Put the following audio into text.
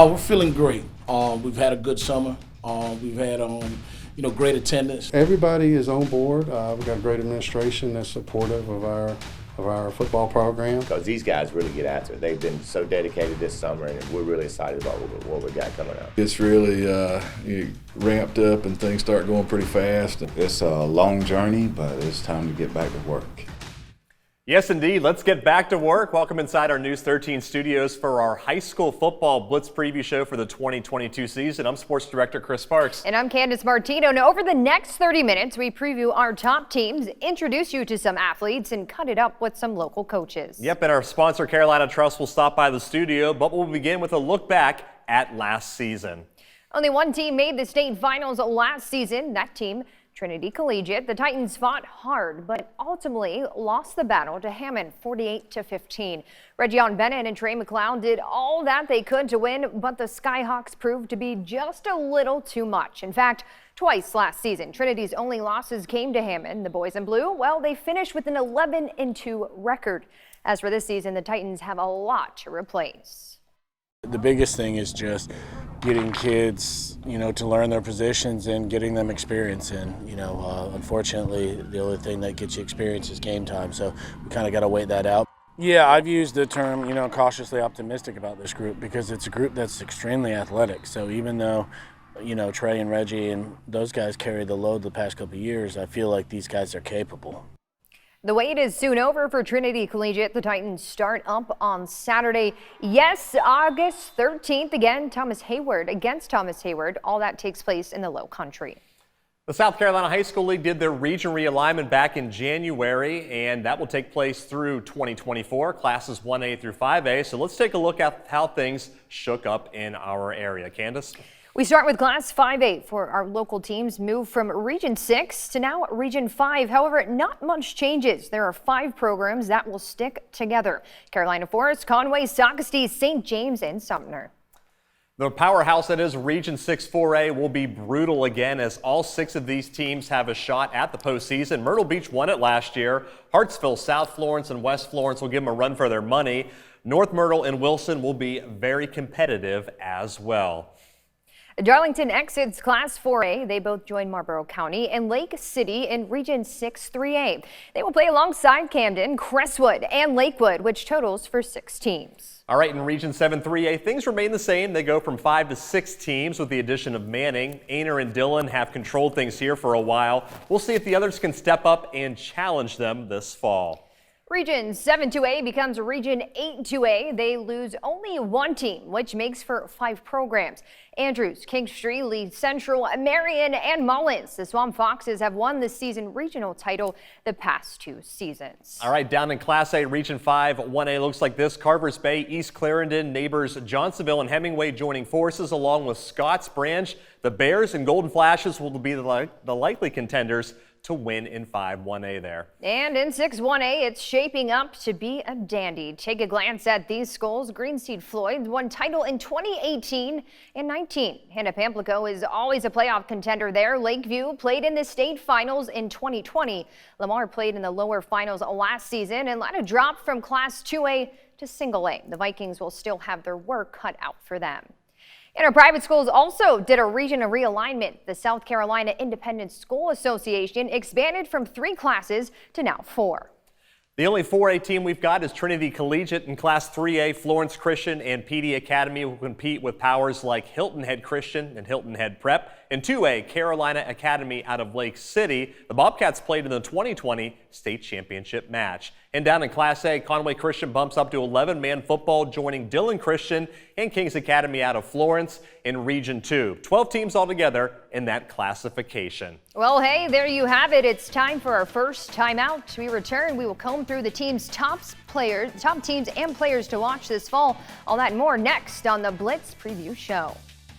We're feeling great. We've had a good summer. We've had great attendance. Everybody is on board. We've got a great administration that's supportive of our football program. Because these guys really get after it. They've been so dedicated this summer, and we're really excited about what we got coming up. It's really ramped up, and things start going pretty fast. It's a long journey, but it's time to get back to work. Yes, indeed. Let's get back to work. Welcome inside our News 13 studios for our high school football Blitz preview show for the 2022 season. I'm Sports Director Chris Sparks. And I'm Candace Martino. Now, over the next 30 minutes, we preview our top teams, introduce you to some athletes, and cut it up with some local coaches. Yep, and our sponsor, Carolina Trust, will stop by the studio, but we'll begin with a look back at last season. Only one team made the state finals last season. That team, Trinity Collegiate. The Titans fought hard, but ultimately lost the battle to Hammond 48-15. Reggion Bennett and Trey McLeod did all that they could to win, but the Skyhawks proved to be just a little too much. In fact, twice last season, Trinity's only losses came to Hammond. The boys in blue, well, they finished with an 11-2 record. As for this season, the Titans have a lot to replace. The biggest thing is just getting kids, to learn their positions and getting them experience in. Unfortunately, the only thing that gets you experience is game time, so we kind of got to wait that out. Yeah, I've used the term, cautiously optimistic about this group because it's a group that's extremely athletic. So even though, Trey and Reggie and those guys carried the load the past couple of years, I feel like these guys are capable. The wait is soon over for Trinity Collegiate. The Titans start up on Saturday. Yes, August 13th. Again, Thomas Hayward against Thomas Hayward. All that takes place in the Low Country. The South Carolina High School League did their region realignment back in January, and that will take place through 2024, classes 1A through 5A. So let's take a look at how things shook up in our area. Candace? We start with Class 5A for our local teams move from Region 6 to now Region 5. However, not much changes. There are 5 programs that will stick together. Carolina Forest, Conway, Socastee, St. James, and Sumner. The powerhouse that is Region 6 4A will be brutal again as all 6 of these teams have a shot at the postseason. Myrtle Beach won it last year. Hartsville, South Florence, and West Florence will give them a run for their money. North Myrtle and Wilson will be very competitive as well. Darlington exits Class 4A. They both join Marlborough County and Lake City in Region 6 3A. They will play alongside Camden, Crestwood, and Lakewood, which totals for 6 teams. All right, in Region 7 3A, things remain the same. They go from 5 to 6 teams with the addition of Manning. Aner and Dillon have controlled things here for a while. We'll see if the others can step up and challenge them this fall. Region 7 2A becomes Region 8 2A. They lose only 1 team, which makes for 5 programs. Andrews, Kingstree, Lee Central, Marion, and Mullins. The Swamp Foxes have won the season regional title the past 2 seasons. All right, down in Class A, Region 5 1A looks like this. Carvers Bay, East Clarendon, neighbors Johnsonville and Hemingway joining forces along with Scotts Branch. The Bears and Golden Flashes will be the likely contenders to win in 5-1A there. And in 6-1A, it's shaping up to be a dandy. Take a glance at these schools. Greenseed Floyd won title in 2018 and 19. Hannah Pamplico is always a playoff contender there. Lakeview played in the state finals in 2020. Lamar played in the lower finals last season and let a drop from Class 2A to Single A. The Vikings will still have their work cut out for them. And our private schools also did a region of realignment. The South Carolina Independent School Association expanded from 3 classes to now 4. The only 4A team we've got is Trinity Collegiate. In Class 3A, Florence Christian and PD Academy will compete with powers like Hilton Head Christian and Hilton Head Prep. In 2A, Carolina Academy out of Lake City. The Bobcats played in the 2020 state championship match. And down in Class A, Conway Christian bumps up to 11-man football, joining Dillon Christian and Kings Academy out of Florence in Region 2. 12 teams altogether in that classification. Well, hey, there you have it. It's time for our first timeout. We return. We will comb through the team's top teams and players to watch this fall. All that and more next on the Blitz Preview Show.